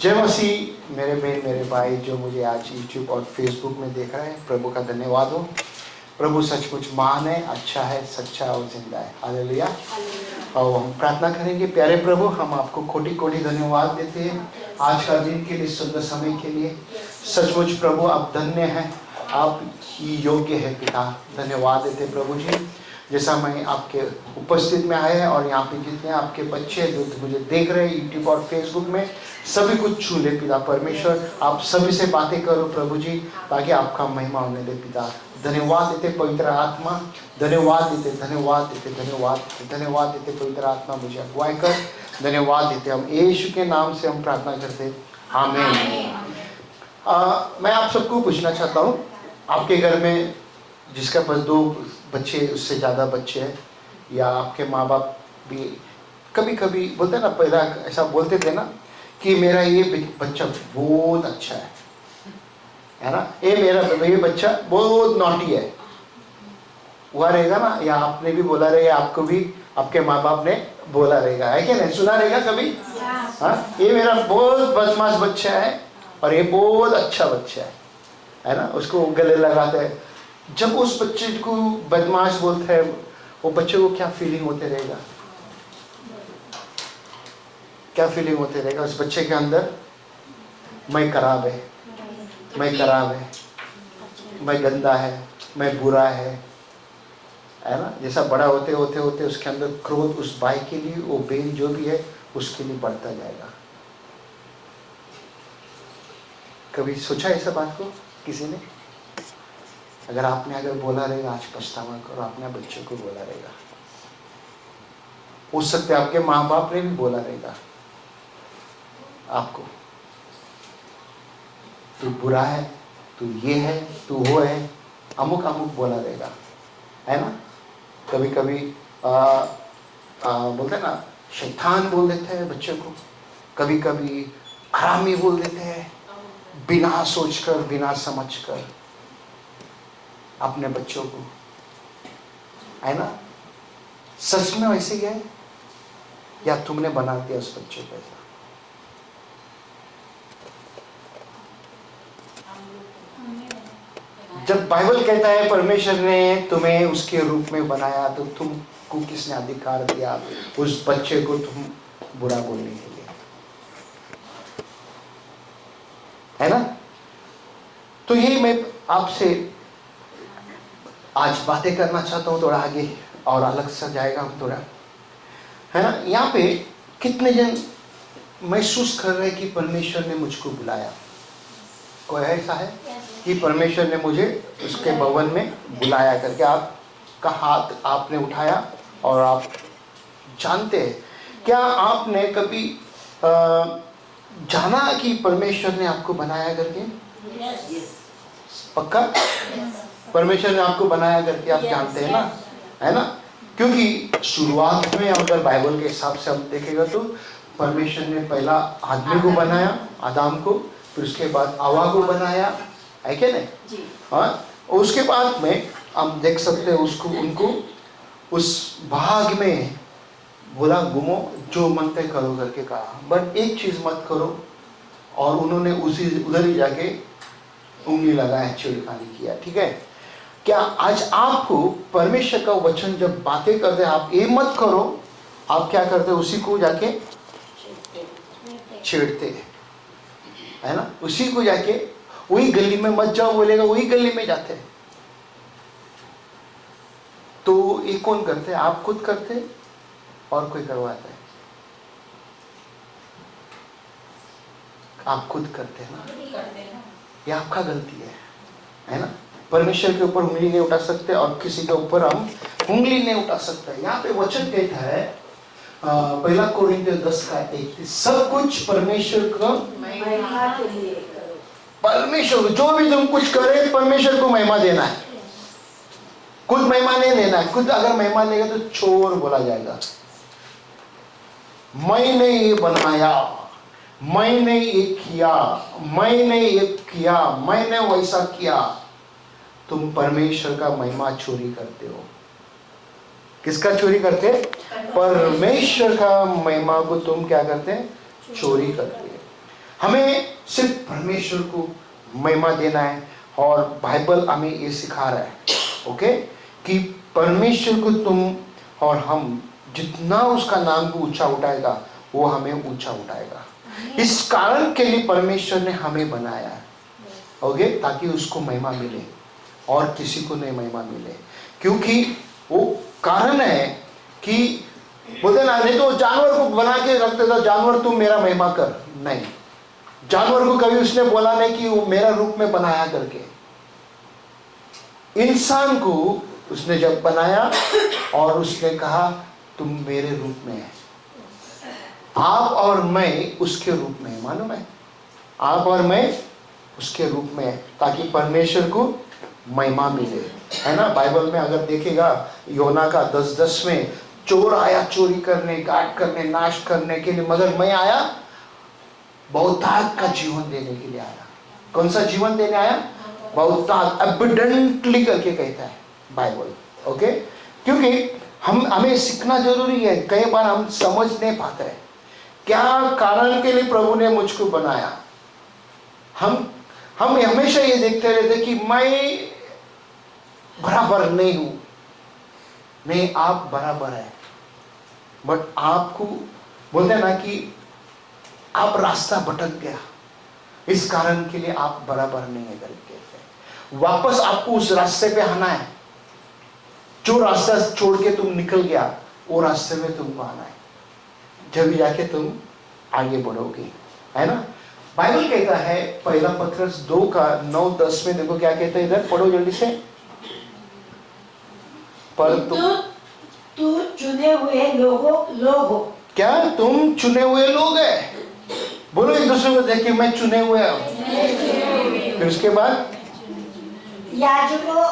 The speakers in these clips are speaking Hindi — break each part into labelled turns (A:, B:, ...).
A: जय मसीह। मेरे बहन मेरे भाई जो मुझे आज यूट्यूब और फेसबुक में देख रहे हैं, प्रभु का धन्यवाद हो। प्रभु सचमुच महान है, अच्छा है, सच्चा और जिंदा है। हालेलुया। और हम प्रार्थना करेंगे। प्यारे प्रभु, हम आपको कोटि कोटि धन्यवाद देते हैं आज का दिन के लिए, सुंदर समय के लिए। सचमुच प्रभु आप धन्य हैं, आप ही योग्य है पिता। धन्यवाद देते प्रभु जी। जैसा मैं आपके उपस्थित में आए हैं और यहाँ पे जितने आपके बच्चे जो मुझे देख रहे हैं यूट्यूब और फेसबुक में, सभी कुछ छू ले पिता परमेश्वर। आप सभी से बातें करो प्रभु जी, ताकि आपका महिमा होने दे पिता। धन्यवाद देते पवित्र आत्मा, धन्यवाद देते धन्यवाद देते धन्यवाद देते धन्यवाद देते पवित्र आत्मा, मुझे अगुवाई कर। धन्यवाद देते हम यीशु के नाम से हम प्रार्थना करते, आमीन। मैं आप सबको पूछना चाहता हूँ, आपके घर में जिसका बस 2 बच्चे, उससे ज़्यादा बच्चे हैं, या आपके माँ बाप भी कभी कभी बोलते हैं ना, पहला ऐसा बोलते थे ना कि मेरा ये बच्चा बहुत अच्छा है ना, ये बच्चा बहुत नॉटी है, हुआ रहेगा ना। या आपने भी बोला रहेगा, आपको भी आपके माँ बाप ने बोला रहेगा, है क्या नहीं? सुना रहेगा कभी? हाँ, ये मेरा बहुत बदमाश बच्चा है और ये बहुत अच्छा बच्चा है ना। उसको गले लगाते हैं। जब उस बच्चे को बदमाश बोलते हैं, वो बच्चे को क्या फीलिंग होते रहेगा? क्या फीलिंग होते रहेगा उस बच्चे के अंदर? मैं खराब है, मैं खराब है, मैं गंदा है, मैं बुरा है ना। जैसा बड़ा होते होते होते उसके अंदर क्रोध उस भाई के लिए, वो बहन जो भी है उसके लिए बढ़ता जाएगा। कभी सोचा ऐसा बात को किसी ने? अगर बोला रहेगा आज पछतावा करो, अपने बच्चों को बोला रहेगा। हो सकते आपके माँ बाप ने भी बोला रहेगा आपको, तू बुरा है, तू ये है, तू वो है, अमुक अमुक बोला रहेगा, है ना। कभी कभी बोलते हैं ना, शैतान बोल देते हैं बच्चों को, कभी कभी हरामी बोल देते हैं, बिना सोचकर बिना समझकर अपने बच्चों को, है ना। सच में वैसे ही है या तुमने बना दिया उस बच्चे को ऐसा? जब बाइबल कहता है परमेश्वर ने तुम्हें उसके रूप में बनाया, तो तुमको किसने अधिकार दिया उस बच्चे को तुम बुरा बोलने के लिए, है ना। तो ये मैं आपसे आज बातें करना चाहता हूँ, थोड़ा आगे और अलग सा जाएगा हम थोड़ा, है ना। यहाँ पे कितने जन महसूस कर रहे हैं कि परमेश्वर ने मुझको बुलाया? कोई ऐसा है कि परमेश्वर ने मुझे उसके भवन में बुलाया करके आपका हाथ आपने उठाया? और आप जानते हैं, क्या आपने कभी जाना कि परमेश्वर ने आपको बनाया करके? पक्का? परमेश्वर ने आपको बनाया करके आप जानते हैं ना, है ना। क्योंकि शुरुआत में अगर बाइबल के हिसाब से हम देखेगा तो परमेश्वर ने पहला आदमी को बनाया, आदम को, फिर उसके बाद हवा को बनाया, है क्या नहीं? हाँ, उसके बाद में हम देख सकते हैं उनको उस भाग में बोला घूमो, जो मनते करो करके कहा, बट एक चीज मत करो। और उन्होंने उधर ही जाके उंगली लगाया, छिड़कानी किया, ठीक है। क्या आज आपको परमेश्वर का वचन जब बातें करते हैं, आप ये मत करो, आप क्या करते हैं? उसी को जाके छेड़ते हैं, है ना। उसी को जाके, वही गली में मत जाओ बोलेगा, वही गली में जाते हैं। तो ये कौन करते हैं? आप खुद करते हैं और कोई करवाता है? आप खुद करते हैं ना, ये आपका गलती है ना। परमेश्वर के ऊपर उंगली नहीं उठा सकते और किसी के ऊपर हम उंगली नहीं उठा सकते। यहाँ पे वचन कहता है, पहला कोरिन्थियों 10:1, सब कुछ परमेश्वर का, परमेश्वर जो भी तुम कुछ करे परमेश्वर को महिमा देना है, खुद महिमा नहीं लेना है। खुद अगर महिमा लेगा तो चोर बोला जाएगा। मैंने ये बनाया, मैंने ये किया, मैंने ये किया, मैंने वैसा किया। तुम परमेश्वर का महिमा चोरी करते हो। किसका चोरी करते? परमेश्वर का महिमा को तुम क्या करते हैं? चोरी करते हैं। हमें सिर्फ परमेश्वर को महिमा देना है। और बाइबल हमें ये सिखा रहा है, ओके, कि परमेश्वर को तुम और हम जितना उसका नाम को ऊंचा उठाएगा वो हमें ऊंचा उठाएगा। इस कारण के लिए परमेश्वर ने हमें बनाया है, ओके, ताकि उसको महिमा मिले और किसी को नहीं महिमा मिले। क्योंकि वो कारण है कि बोलते ना, नहीं तो जानवर को बना के रखते था, जानवर तुम मेरा महिमा कर, नहीं, जानवर को कभी उसने बोला नहीं कि वो मेरा रूप में बनाया करके। इंसान को उसने जब बनाया और उसने कहा तुम मेरे रूप में है, आप और मैं उसके रूप में है, मालूम है, आप और मैं उसके रूप में है, ताकि परमेश्वर को महिमा मिले, है ना। बाइबल में अगर देखेगा योना का 10:10 में, चोर आया चोरी करने, काट करने, नाश करने के लिए, मगर मैं आया बहुतायत का जीवन देने के लिए आया। कौन सा जीवन देने आया? बहुतायत, अबंडेंटली करके कहता है बाइबल, ओके। क्योंकि हमें सीखना जरूरी है। कई बार हम समझ नहीं पाते हैं क्या कारण के लिए प्रभु ने मुझको बनाया। हम हमेशा ये देखते रहते कि मैं बराबर नहीं हूं। नहीं, आप बराबर है, बट आपको बोलते हैं ना कि आप रास्ता भटक गया, इस कारण के लिए आप बराबर नहीं है करके। वापस आपको उस रास्ते पे आना है। जो रास्ता छोड़ के तुम निकल गया वो रास्ते में तुमको आना है, जब जाके तुम आगे बढ़ोगे, है ना। बाइबल कहता है पहला पत्रस 2:9-10 में, देखो क्या कहता है, इधर पढ़ो जल्दी से। पर
B: तू चुने हुए लोग हो। क्या
A: तुम चुने हुए लोग हैं? बोलो एक दूसरे को देख के, मैं चुने हुए हूं। फिर उसके बाद
B: याजकों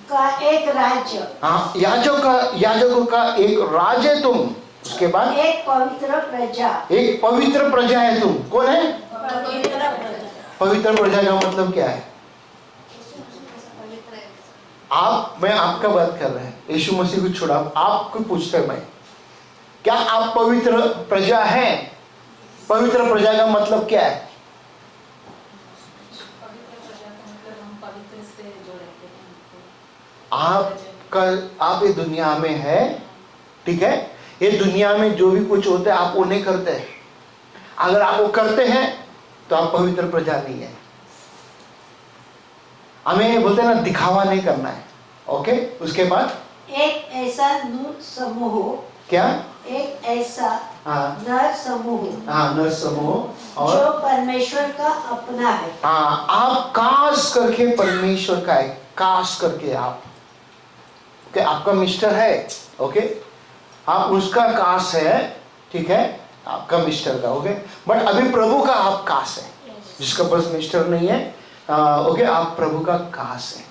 B: का एक राज्य।
A: हाँ, याजकों का एक राज्य है तुम। उसके बाद
B: एक पवित्र प्रजा। एक
A: पवित्र प्रजा है तुम। कौन है पवित्र प्रजा? का मतलब क्या है? मैं आपका बात कर रहे हैं, यीशु मसीह को छोड़ा आपको पूछते हैं, मैं क्या आप पवित्र प्रजा है? पवित्र प्रजा का मतलब क्या है? आप ये दुनिया में है, ठीक है, ये दुनिया में जो भी कुछ होता है आप वो नहीं करते हैं। अगर आप वो करते हैं तो आप पवित्र प्रजा नहीं है। हमें बोलते हैं ना, दिखावा नहीं करना है, ओके। उसके बाद
B: एक ऐसा नर समूह।
A: क्या?
B: एक ऐसा नर समूह।
A: नर समूह और
B: जो परमेश्वर का अपना है।
A: आप कास करके परमेश्वर का है, कास करके आप, ओके, आपका मिस्टर है, ओके, आप उसका कास है, ठीक है, आपका मिस्टर का, ओके। बट अभी प्रभु का आप कास है, जिसका पास मिस्टर नहीं है, ओके, आप प्रभु का कास है।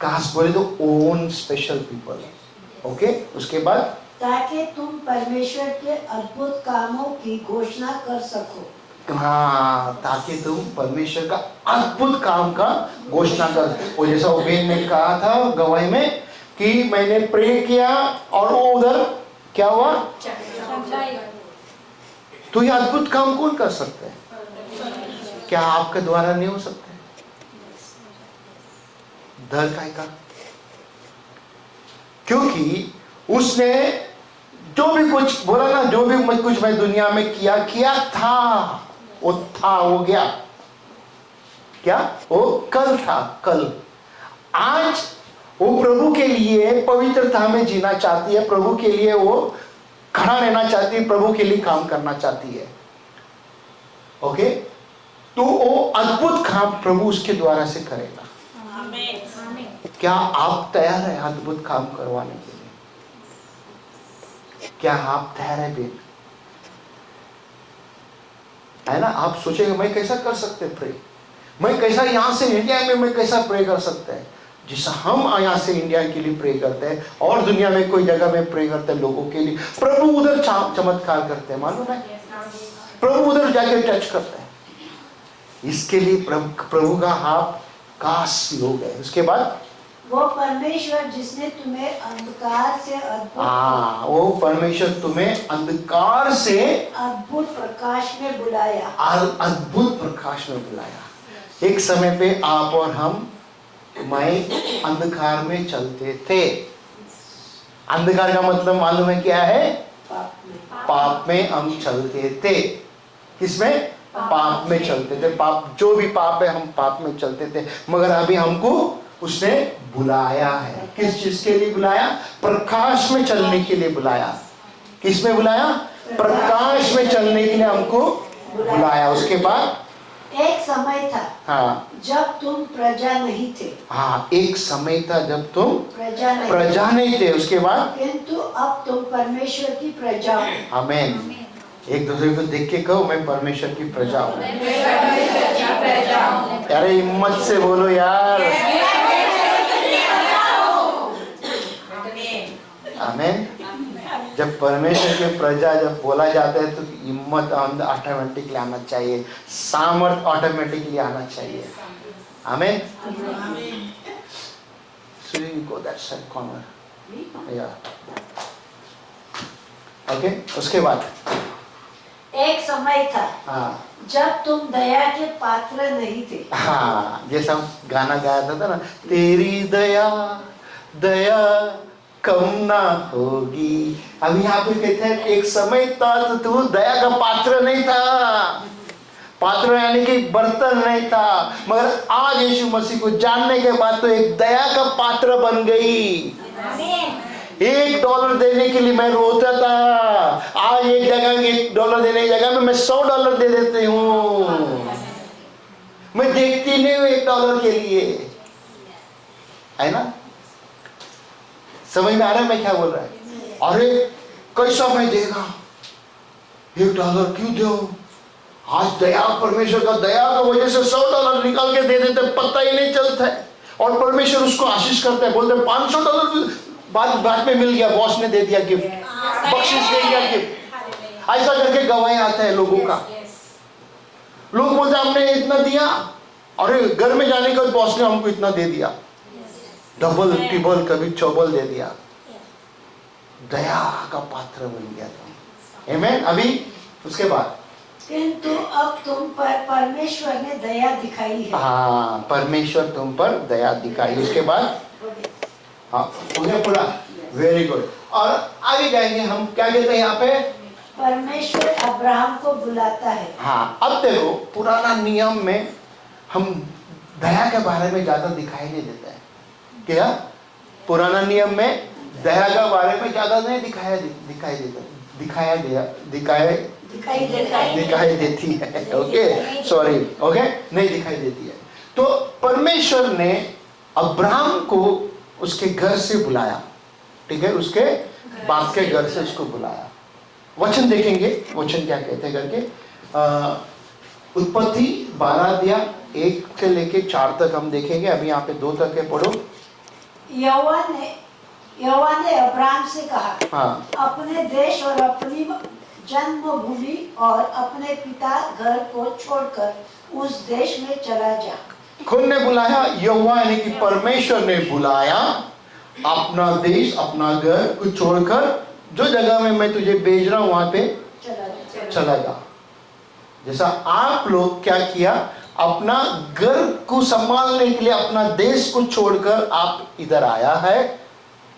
A: कास बोले तो ओन स्पेशल पीपल, ओके। उसके बाद
B: ताकि तुम परमेश्वर के अद्भुत कामों की घोषणा कर सको।
A: ताकि तुम परमेश्वर का अद्भुत काम का घोषणा कर। वो जैसा ओबेन ने कहा था गवाही में कि मैंने प्रे किया और वो उधर क्या हुआ, तो ये अद्भुत काम कौन कर सकते हैं? क्या आपके द्वारा नहीं हो सकते? डर का, क्योंकि उसने जो भी कुछ बोला ना, जो भी कुछ मैं दुनिया में किया था, वो था, हो गया। क्या वो कल था, कल। आज वो प्रभु के लिए पवित्रता में जीना चाहती है, प्रभु के लिए वो खड़ा रहना चाहती है, प्रभु के लिए काम करना चाहती है, ओके। तो वो अद्भुत काम प्रभु उसके द्वारा से करेगा। क्या आप तैयार हैं अद्भुत काम करवाने के लिए? क्या आप तैयार हैं बेन? है ना। आप सोचेंगे मैं कैसा कर सकते प्रे, मैं कैसा यहां से इंडिया में मैं कैसा प्रे कर सकते हैं? जिसा हम यहाँ से इंडिया के लिए प्रे करते हैं और दुनिया में कोई जगह में प्रे करते हैं लोगों के लिए, प्रभु उधर चमत्कार करते हैं, मालूम है, प्रभु उधर जाके टच करते हैं। इसके लिए प्रभु का आप काश लोग है। उसके बाद
B: वो परमेश्वर जिसने तुम्हें अंधकार से
A: हाँ, वो परमेश्वर तुम्हें अंधकार से
B: अद्भुत प्रकाश में बुलाया।
A: अद्भुत प्रकाश में बुलाया। एक समय पे आप और मैं अंधकार में चलते थे। अंधकार का मतलब मालूम है क्या है? पाप में हम चलते थे। किसमें? पाप में चलते थे। पाप, जो भी पाप है हम पाप में चलते थे, मगर अभी हमको उसने बुलाया है। किस चीज के लिए बुलाया? प्रकाश में चलने के लिए बुलाया। किस में बुलाया? प्रकाश में चलने के लिए हमको बुलाया। उसके बाद
B: एक समय था,
A: हाँ,
B: जब तुम प्रजा नहीं थे।
A: हाँ, एक समय था जब तुम
B: प्रजा
A: नहीं थे। उसके बाद
B: किंतु अब तुम परमेश्वर की प्रजा हो।
A: आमीन। एक दूसरे को देख के कहो, मैं परमेश्वर की प्रजा हूँ। अरे हिम्मत से बोलो यार। आमीन। जब परमेश्वर की प्रजा जब बोला जाता है तो हिम्मत ऑटोमेटिकली आना चाहिए, सामर्थ ऑटोमेटिकली आना चाहिए। आमीन। So you go that side corner. Yeah. Okay. उसके बाद
B: एक समय था,
A: हाँ,
B: जब तुम दया के पात्र नहीं थे।
A: हाँ, जैसा गाना गाया था ना, तेरी दया दया कम ना होगी। अभी यहाँ पे कहते हैं एक समय था तो तू दया का पात्र नहीं था। पात्र यानी कि बर्तन नहीं था, मगर आज यीशु मसीह को जानने के बाद तो एक दया का पात्र बन गई। $1 देने के लिए मैं रोता था, आज एक जगह $1 देने की जगह में मैं $100 दे देती हूँ। मैं देखती नहीं हूँ $1 के लिए, है ना? समझ में आ रहा है मैं क्या बोल रहा है? अरे कैसा मैं देगा, $1 क्यों दो? आज दया, परमेश्वर का दया का वजह से $100 निकाल के दे देते, पता ही नहीं चलता है। और परमेश्वर उसको आशीष करता है, बोलते $500 बाद में मिल गया, बॉस ने दे दिया गिफ्ट, बख्शिश दे दिया गिफ्ट। ऐसा करके गवाही आता है लोगों का। लोग बोलते हमने इतना दिया, अरे घर में जाने के बाद बॉस ने हमको इतना दे दिया, डबल ट्रिपल कभी चौबल दे दिया। दया का पात्र बन गया था। आमीन। अभी उसके बाद
B: किंतु अब तुम पर परमेश्वर ने दया दिखाई है।
A: हाँ, परमेश्वर तुम पर दया दिखाई। उसके बाद हाँ, पूरा वेरी गुड। और आगे जाएंगे हम, क्या कहते हैं यहाँ पे?
B: परमेश्वर अब्राहम को बुलाता है।
A: हाँ, अब देखो पुराना नियम में हम दया के बारे में ज्यादा दिखाई नहीं देता है। क्या? पुराना नियम में दया के बारे में ज्यादा नहीं दिखाई देती है। ओके, सॉरी, ओके, नहीं दिखाई देती है। तो परमेश्वर ने अब्राहम को उसके घर से बुलाया, ठीक है, उसके बाप के घर से उसको बुलाया। वचन देखेंगे, वचन क्या कहते हैं करके। उत्पत्ति 12:1 से लेके 4 तक हम देखेंगे। अभी यहाँ पे 2 तक है, पढ़ो।
B: यहोवा ने अब्राहम से कहा,
A: हाँ,
B: अपने देश और अपनी जन्मभूमि और अपने पिता घर को छोड़कर उस देश में चला जा।
A: कौन ने बुलाया? यहोवा यानी कि परमेश्वर ने बुलाया। अपना देश, अपना घर को छोड़कर जो जगह में मैं तुझे भेज रहा हूं वहां पे चला जा। जैसा आप लोग क्या किया, अपना घर को संभालने के लिए अपना देश को छोड़कर आप इधर आया है।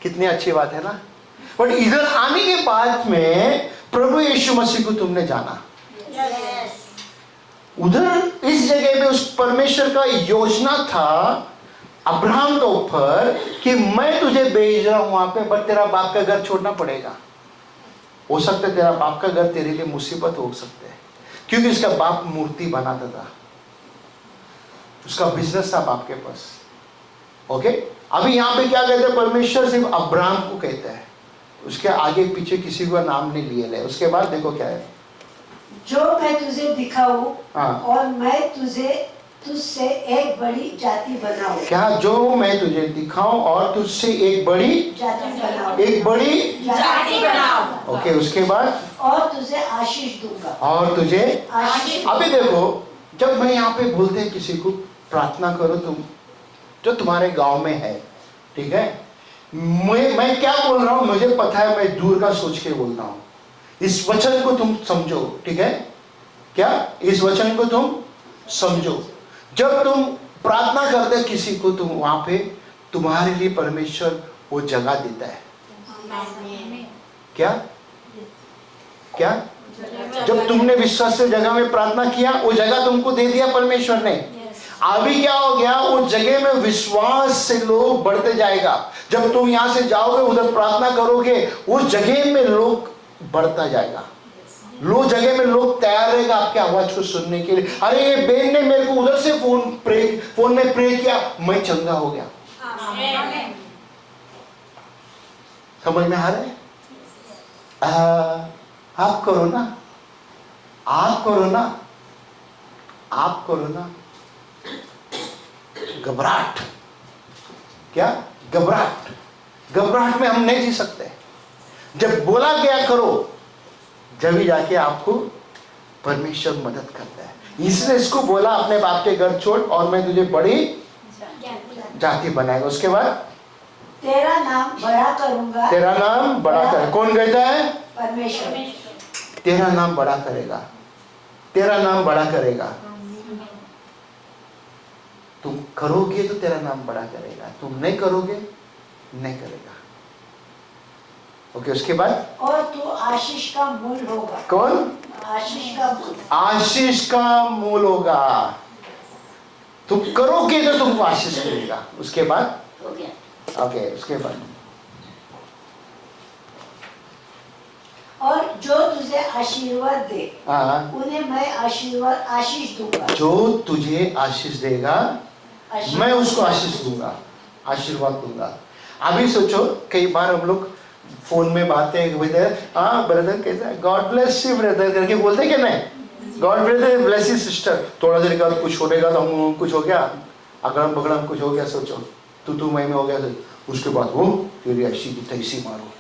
A: कितनी अच्छी बात है ना? बट इधर आने के बाद में प्रभु यीशु मसीह को तुमने जाना। उधर इस जगह पे उस परमेश्वर का योजना था अब्राहम के ऊपर कि मैं तुझे भेज रहा हूं वहां पे, बट तेरा बाप का घर छोड़ना पड़ेगा। हो सकता है तेरा बाप का घर तेरे लिए मुसीबत हो सकते है, क्योंकि उसका बाप मूर्ति बनाता था, उसका बिजनेस था बाप के पास। ओके, अभी यहाँ पे क्या कहते हैं? परमेश्वर सिर्फ अब्राहम को कहता है, उसके आगे पीछे किसी का नाम नहीं लिए ले। उसके बाद देखो क्या है,
B: जो मैं तुझे दिखाऊं,
A: हाँ,
B: और मैं तुझसे एक बड़ी जाति बनाऊं।
A: क्या? जो मैं तुझे दिखाऊं और तुझसे एक बड़ी
B: जाति बनाऊं।
A: ओके, उसके बाद
B: और तुझे आशीष दूंगा।
A: और तुझे
B: आशीष।
A: अभी देखो, जब मैं यहाँ पे बोलते हैं किसी को प्रार्थना करो, तुम जो तुम्हारे गांव में है, ठीक है, मैं क्या बोल रहा हूं मुझे पता है, मैं दूर का सोच के बोल रहा हूं। इस वचन को तुम समझो, ठीक है, क्या इस वचन को तुम समझो। जब तुम प्रार्थना करते किसी को, तुम वहां पे तुम्हारे लिए परमेश्वर वो जगह देता है। क्या क्या जब तुमने विश्वास से जगह में प्रार्थना किया, वो जगह तुमको दे दिया परमेश्वर ने। अभी क्या हो गया, वो जगह में विश्वास से लोग बढ़ते जाएगा। जब तुम यहां से जाओगे, उधर प्रार्थना करोगे, उस जगह में लोग बढ़ता जाएगा। लो जगह में लोग तैयार रहेगा आपके आवाज को सुनने के लिए। अरे ये बेन ने मेरे को उधर से फोन में प्रे किया, मैं चंगा हो गया। समझ में आ रहा है? आप करो ना, आप करो ना, आप करो ना। घबराहट, क्या घबराहट में हम नहीं जी सकते। जब बोला गया करो, जब ही जाके आपको परमेश्वर मदद करता है। इसने इसको बोला अपने बाप के घर छोड़ और मैं तुझे बड़ी जाति बनाएगा। उसके बाद
B: तेरा नाम बड़ा करूंगा।
A: तेरा नाम बड़ा कर, कौन कहता है?
B: परमेश्वर।
A: तेरा नाम बड़ा करेगा, तेरा नाम बड़ा करेगा। तुम करोगे तो तेरा नाम बड़ा करेगा, तुम नहीं करोगे नहीं करेगा। ओके, उसके बाद
B: और तू आशीष का मूल होगा।
A: कौन?
B: आशीष का मूल।
A: आशीष का मूल होगा। तुम करोगे तो तुमको आशीष मिलेगा। उसके बाद ओके, उसके बाद
B: और जो तुझे आशीर्वाद दे, उन्हें मैं आशीष दूंगा।
A: जो तुझे आशीष देगा, मैं उसको आशीष दूंगा, आशीर्वाद दूंगा। अभी सोचो, कई बार हम लोग फोन में बातें ब्रदर, हाँ ब्रदर कैसा है, गॉड ब्लेस यू ब्रदर करके बोलते क्या नहीं? God bless you sister. थोड़ा देर बाद कुछ होनेगा तो हम कुछ हो गया, अगड़म बगड़म कुछ हो गया, सोचो तू मैं में हो गया, उसके बाद वो तेरी ऐसी की तैसी मारो।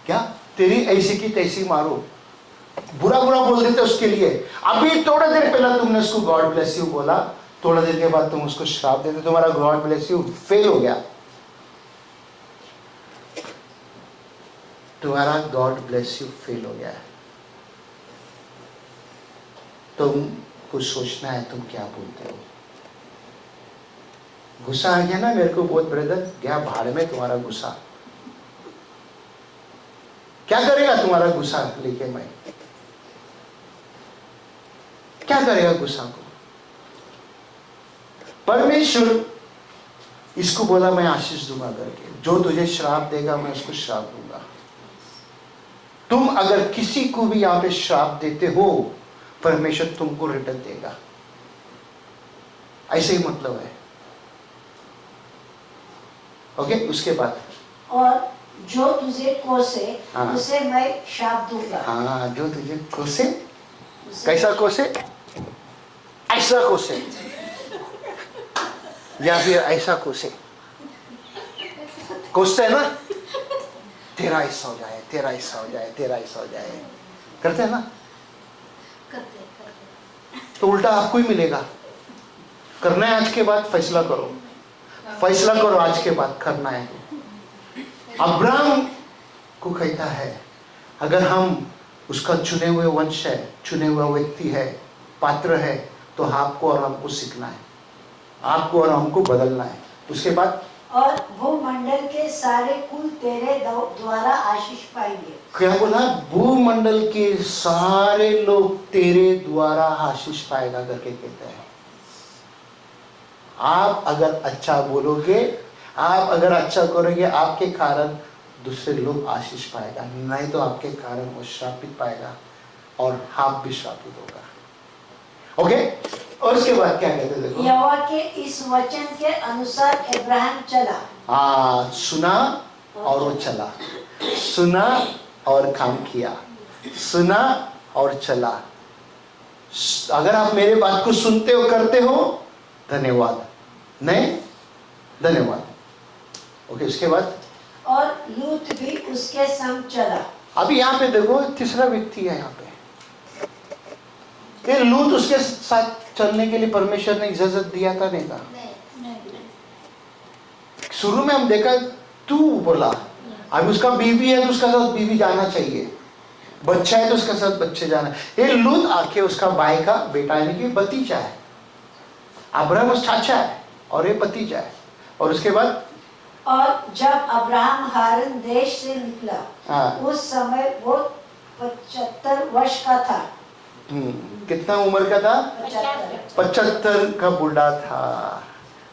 A: क्या तेरी ऐसी की तैसी मारो, बुरा बोल देते उसके लिए। अभी थोड़ा देर पहला तुमने उसको गॉड ब्लेस यू बोला, थोड़ा देर के बाद तुम उसको श्राप देते, तुम्हारा गॉड ब्लेस यू फेल हो गया। तुम्हारा गॉड ब्लेस यू फेल हो गया है। तुम कुछ सोचना है, तुम क्या बोलते हो। गुस्सा आ गया ना मेरे को बहुत ब्रदर, गया भाड़ में तुम्हारा गुस्सा। क्या करेगा तुम्हारा गुस्सा लेके? मैं क्या करेगा गुस्सा को? परमेश्वर इसको बोला मैं आशीष दूंगा करके, जो तुझे श्राप देगा मैं उसको श्राप दूंगा। तुम अगर किसी को भी यहां पे श्राप देते हो, परमेश्वर तुमको रिटर्न देगा। ऐसे ही मतलब है। ओके, उसके बाद
B: और जो तुझे कोसे, उसे मैं श्राप दूंगा।
A: हाँ, जो तुझे कोसे, कैसा कोसे? ऐसा कोसे या फिर ऐसा कोसे, कोसते है ना, तेरा ऐसा हो जाए, तेरा ऐसा हो जाए, तेरा ऐसा हो जाए, करते हैं ना? तो उल्टा आपको ही मिलेगा। करना है आज के बाद, फैसला करो, फैसला करो आज के बाद करना है। अब्राहम को कहता है, अगर हम उसका चुने हुए वंश है, चुने हुआ व्यक्ति है, पात्र है, तो आपको और हमको सीखना है, आपको और हमको बदलना है। उसके बाद
B: और भूमंडल के सारे कुल तेरे द्वारा आशीष पाएंगे।
A: क्या बोला? भूमंडल के सारे लोग तेरे द्वारा आशीष पाएगा करके कहता है। आप अगर अच्छा बोलोगे, आप अगर अच्छा करोगे, आपके कारण दूसरे लोग आशीष पाएगा, नहीं तो आपके कारण वो श्रापित पाएगा और आप भी श्रापित होगा। ओके, और उसके बाद क्या कहते हैं देखो,
B: यहोवा के इस वचन के अनुसार अब्राहम चला।
A: हाँ, सुना और वो चला, सुना और काम किया, सुना और चला। अगर आप मेरे बात को सुनते हो, करते हो, धन्यवाद, नहीं धन्यवाद। ओके, उसके बाद
B: और लूत भी उसके संग चला।
A: अभी यहाँ पे देखो, तीसरा व्यक्ति है यहाँ पे। लूत उसके साथ चलने के लिए परमेश्वर ने इजाजत दिया था, नहीं था? शुरू में हम देखा तू बोला, अब उसका बीवी है तो उसका साथ बीवी जाना चाहिए, बच्चा है तो उसके साथ बच्चे जाना। ये लूत आके उसका भाई का बेटा यानी कि भतीजा है, अब्राहम उस चाचा है और ये भतीजा है। और उसके बाद
B: और जब अब्राहम हारन देश से निकला,
A: हाँ,
B: उस समय वो 75 वर्ष का था।
A: कितना उम्र का था?
B: 75।
A: 75 का बूढ़ा था।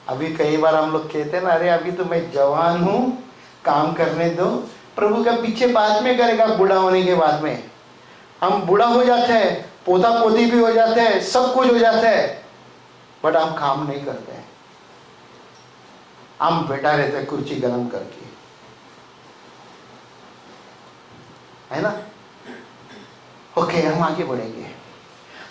A: अभी कई बार हम लोग कहते हैं ना, अरे अभी तो मैं जवान हूँ, काम करने दो। प्रभु का पीछे बाद में करेगा, बूढ़ा होने के बाद में। हम बूढ़ा हो जाते हैं, पोता पोती भी हो जाते हैं, सब कुछ हो जाता है, बट हम काम नहीं करते हैं। हम बैठा रहते हैं कुर्सी गरम करके, है ना। ओके, हम आगे बढ़ेंगे।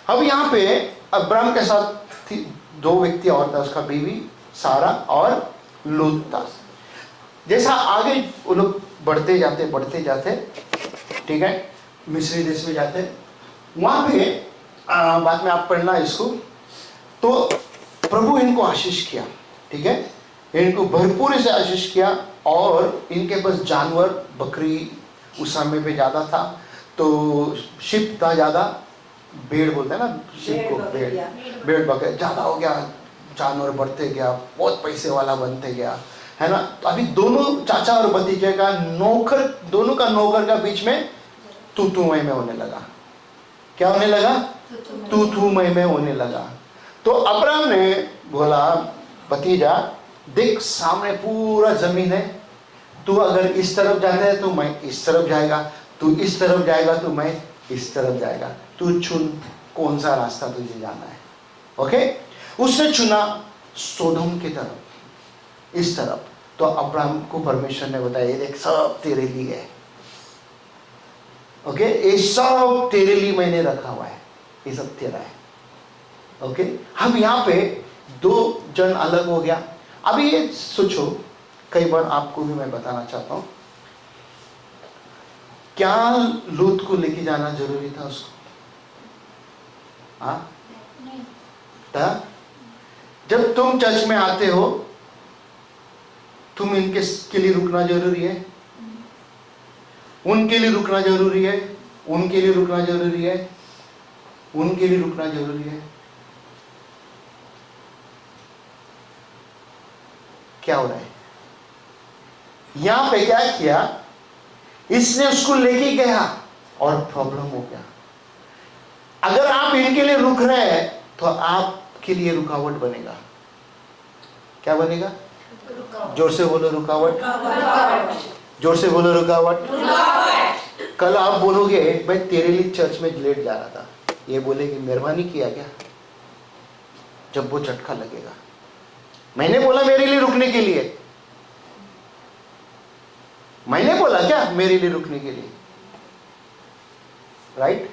A: अब यहाँ पे अब्राहम के साथ थी 2 व्यक्ति और था, उसका बीवी सारा और लूत था। जैसा आगे वो लोग बढ़ते जाते, ठीक है, मिस्री देश में जाते, वहाँ पे बाद में आप पढ़ना इसको, तो प्रभु इनको आशीष किया, ठीक है, इनको भरपूर से आशीष किया। और इनके पास जानवर, बकरी उस समय पे ज़्यादा था, तो शिप था ज़्यादा, भेड़ बोलते हैं ना शिप को, भेड़ बकरे ज़्यादा हो गया, जानवर बढ़ते गया, बहुत पैसे वाला बनते गया, है ना। तो अभी दोनों चाचा और भतीजे का नौकर, दोनों का नौकर का बीच में तू में होने लगा। क्या होने लगा? तू में होने लगा। तो अब्राहम ने बोला, भतीजा देख सामने पूरा जमीन है, तू अगर इस तरफ जाता है तो मैं इस तरफ जाएगा, तू इस तरफ जाएगा तो मैं इस तरफ जाएगा, तू चुन कौन सा रास्ता तुझे जाना है। ओके, उसने चुना सोडोम की तरफ, इस तरफ। तो अब्राहम को परमेश्वर ने बताया, ये देख सब तेरे लिए है। ओके, ये सब तेरे लिए मैंने रखा हुआ है, ये सब तेरा है। ओके, अब यहाँ पे 2 जन अलग हो गया। अभी ये सोचो, कई बार आपको भी मैं बताना चाहता हूं, क्या लूत को लेके जाना जरूरी था उसको? हाँ, था। जब तुम चर्च में आते हो, तुम इनके के लिए रुकना जरूरी है, उनके लिए रुकना जरूरी है, उनके लिए रुकना जरूरी है, उनके लिए रुकना जरूरी है। क्या हो रहा है यहां पे? क्या किया इसने? उसको लेके गया और प्रॉब्लम हो गया। अगर आप इनके लिए रुक रहे हैं तो आपके लिए रुकावट बनेगा। क्या बनेगा? जोर से बोलो, रुकावट। जोर से बोलो, रुकावट। कल आप बोलोगे मैं तेरे लिए चर्च में लेट जा रहा था, ये बोलेगी मेहरबानी किया क्या? जब वो झटका लगेगा, मैंने बोला मेरे लिए रुकने के लिए, मैंने बोला क्या मेरे लिए रुकने के लिए? राइट?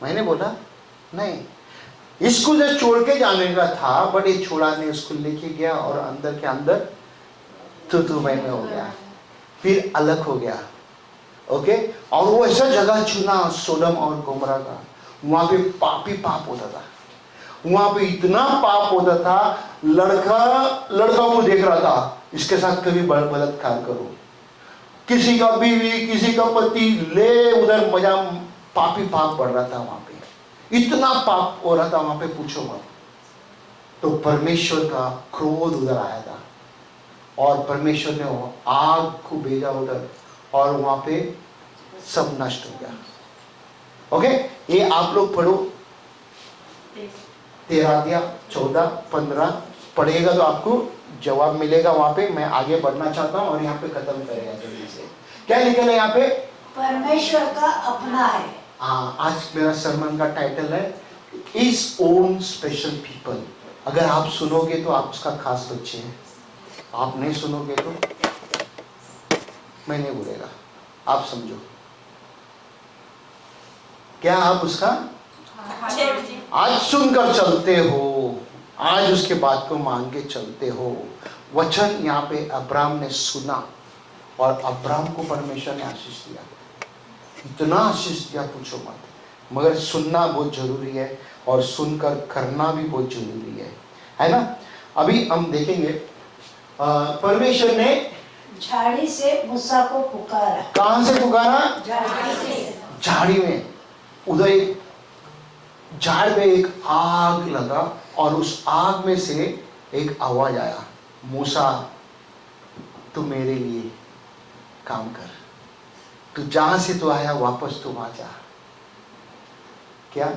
A: मैंने बोला नहीं। इसको जब छोड़ के जाने का था, बट ये छोड़ा नहीं, उसको लेके गया और अंदर के अंदर तू में हो गया, फिर अलग हो गया। ओके, और वो ऐसा जगह चुना सोडम और गोमरा का, वहां पे पापी पाप होता था, वहां पे इतना पाप होता था, लड़का को देख रहा था इसके साथ कभी बलात्कार करो, किसी का बीवी, किसी का पति ले उधर, मजा पापी पाप बढ़ रहा था वहां पे, इतना पाप हो रहा था वहां पे, पूछो मत। तो परमेश्वर का क्रोध उधर आया था और परमेश्वर ने आग को भेजा उधर और वहां पे सब नष्ट हो गया। ओके, ये आप लोग पढ़ो 13, 14, 15 पढ़िएगा तो आपको जवाब मिलेगा वहां पे। मैं आगे बढ़ना चाहता हूं और यहाँ पे खत्म करेगा जल्दी से। क्या लिखा है यहाँ पे? परमेश्वर का अपना है। हाँ, आज मेरा सरमन का टाइटल है इज ओन स्पेशल पीपल। अगर आप सुनोगे तो आप उसका खास बच्चे हैं, आप नहीं सुनोगे तो मैं नहीं बोलेगा, आप समझो। क्या आप उसका आज सुनकर चलते हो, आज उसके बात को मान के चलते हो? वचन यहाँ पे अब्राहम ने सुना और अब्राहम को परमेश्वर ने आशीष दिया, इतना आशीष दिया पूछो मत। मगर सुनना बहुत जरूरी है और सुनकर करना भी बहुत जरूरी है ना। अभी हम देखेंगे परमेश्वर ने
B: झाड़ी से मूसा को पुकारा।
A: कहां से पुकारा?
B: झाड़ी से।
A: झाड़ी में। उधर एक झाड़ में एक आग लगा और उस आग में से एक आवाज आया, मूसा तू मेरे लिए काम कर, तू जहां से तू आया वापस तू वहां जा। क्या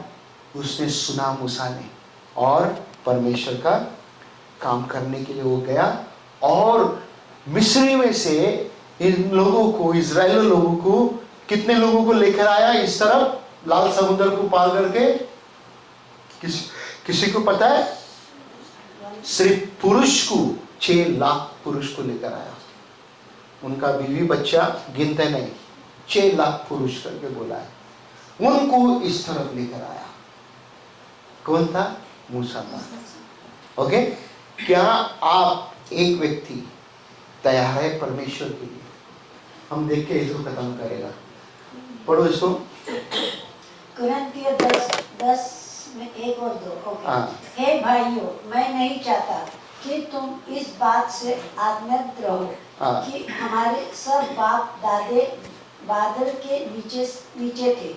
A: उसने सुना मूसा ने, और परमेश्वर का काम करने के लिए वो गया और मिस्री में से इन लोगों को, इजराइली लोगों को, कितने लोगों को लेकर आया इस तरफ लाल समुद्र को पार करके? किसी को पता है? सिर्फ पुरुष को 6 लाख पुरुष को लेकर आया। उनका बीवी बच्चा गिनते नहीं, 6 लाख पुरुष करके बोला है। उनको इस तरफ लेकर आया। कौन था? मूसा था। ओके, क्या आप एक व्यक्ति तैयार है परमेश्वर के लिए? हम देख के इसको खत्म करेगा। पढ़ो इसको।
B: कुरिन्थियों 10 में 1 और 2। ओके। हे भाइयों, मैं नहीं चाहता कि तुम इस बात से आत्महत रहो कि हमारे सब बाप दादे बादल के नीचे थे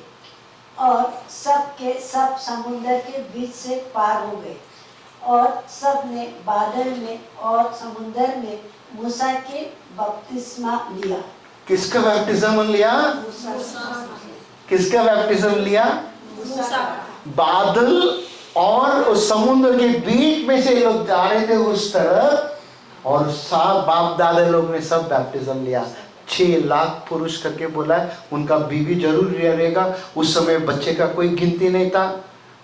B: और सब के सब समुद्र के बीच से पार हो गए और सब ने बादल में और समुद्र में मूसा के बपतिस्मा लिया।
A: किसका बैप्टिज्म लिया? किसका बैप्टिज्म लिया?
B: मूसा।
A: बादल और उस समुद्र के बीच में से लोग जा रहे थे उस तरफ, और सब बाप दादा लोग ने सब बैप्टिज्म लिया। 6 लाख पुरुष करके बोला है। उनका बीवी जरूर रिया रहेगा। उस समय बच्चे का कोई गिनती नहीं था।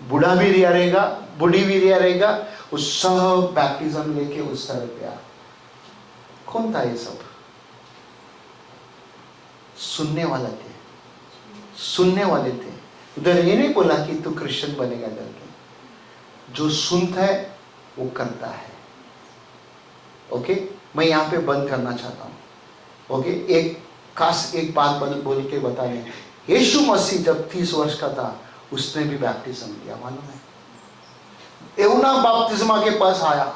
A: बूढ़ा भी रिया रहेगा, बूढ़ी भी रिया रहेगा। उस सब बैप्टिज्म लेके उस तरफ गया। कौन था ये सब? सुनने वाले थे, सुनने वाले थे। उधर ये नहीं बोला कि तू क्रिश्चियन बनेगा करके। जो सुनता है वो करता है। ओके, मैं यहाँ पे बंद करना चाहता हूँ। ओके, एक बात बोल के बता रहे हैं। यीशु मसीह जब 30 वर्ष का था उसने भी बैप्टिज्म लिया, मालूम है? यूहन्ना बपतिस्मा के पास आया।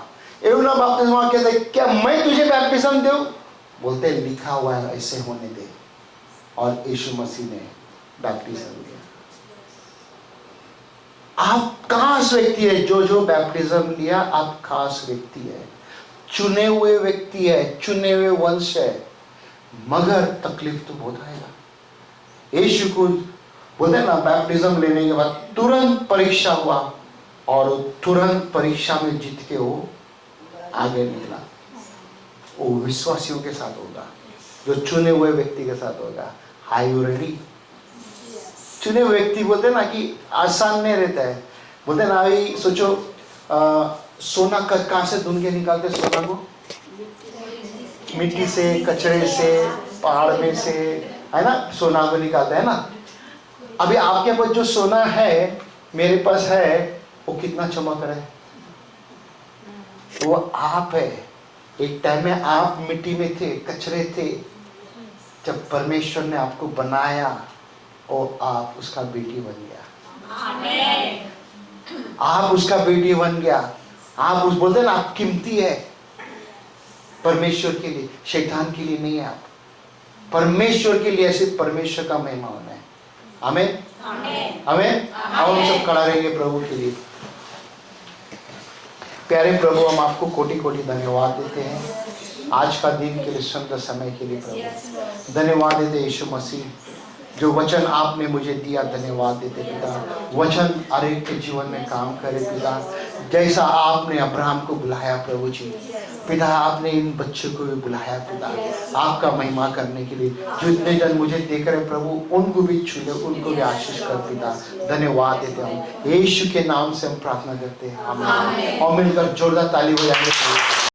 A: यूहन्ना बपतिस्मा कहते क्या मैं तुझे बैप्टिज्म दूं? बोलते लिखा हुआ है ऐसे होने दे। और यीशु मसीह ने बैप्टिज्म लिया। आप खास व्यक्ति है। जो बैप्टिज्म लिया आप खास व्यक्ति है, चुने हुए व्यक्ति है, चुने हुए वंश है। मगर तकलीफ तो बहुत आएगा। यीशु को बोलते ना, बैप्टिज्म लेने के बाद तुरंत परीक्षा हुआ और तुरंत परीक्षा में जीत के वो आगे निकला। वो विश्वासियों के साथ होगा, जो चुने हुए व्यक्ति के साथ होगा। Are you ready? चुने हुए व्यक्ति बोलते ना कि आसान नहीं रहता है। बोलते ना, अभी सोचो सोना कहाँ से ढूंढ के निकालते? सोना को मिट्टी से, कचरे से, पहाड़ में से, है ना, सोना को निकालते है ना। अभी आपके पास जो सोना है, मेरे पास है, वो कितना चमक रहा है? वो आप है। एक टाइम में आप मिट्टी में थे, कचरे थे। जब परमेश्वर ने आपको बनाया और आप उसका बेटी बन गया। आमीन। आप उसका बेटी बन गया। आप उस बोलते ना, आप कीमती है परमेश्वर के लिए, शैतान के लिए नहीं है। आप परमेश्वर के लिए, सिर्फ परमेश्वर का महिमा होना है। आमीन, आमीन। अब हम सब खड़ा रहेंगे प्रभु के लिए। प्यारे प्रभु, हम आपको कोटि कोटि धन्यवाद देते हैं आज का दिन के लिए, सुंदर समय के लिए। प्रभु धन्यवाद देते यीशु मसीह, जो वचन आपने मुझे दिया, धन्यवाद देते पिता। वचन हर एक के जीवन में काम करे पिता। जैसा आपने अब्राहम को बुलाया प्रभु जी, पिता आपने इन बच्चों को भी बुलाया पिता, आपका महिमा करने के लिए। जो इतने जन मुझे देख रहे प्रभु, उनको भी छू ले, उनको भी आशीष कर पिता। धन्यवाद देते हम यीशु के नाम से हम प्रार्थना करते हैं, आमीन। और मिलकर जोरदार ताली बजाएंगे।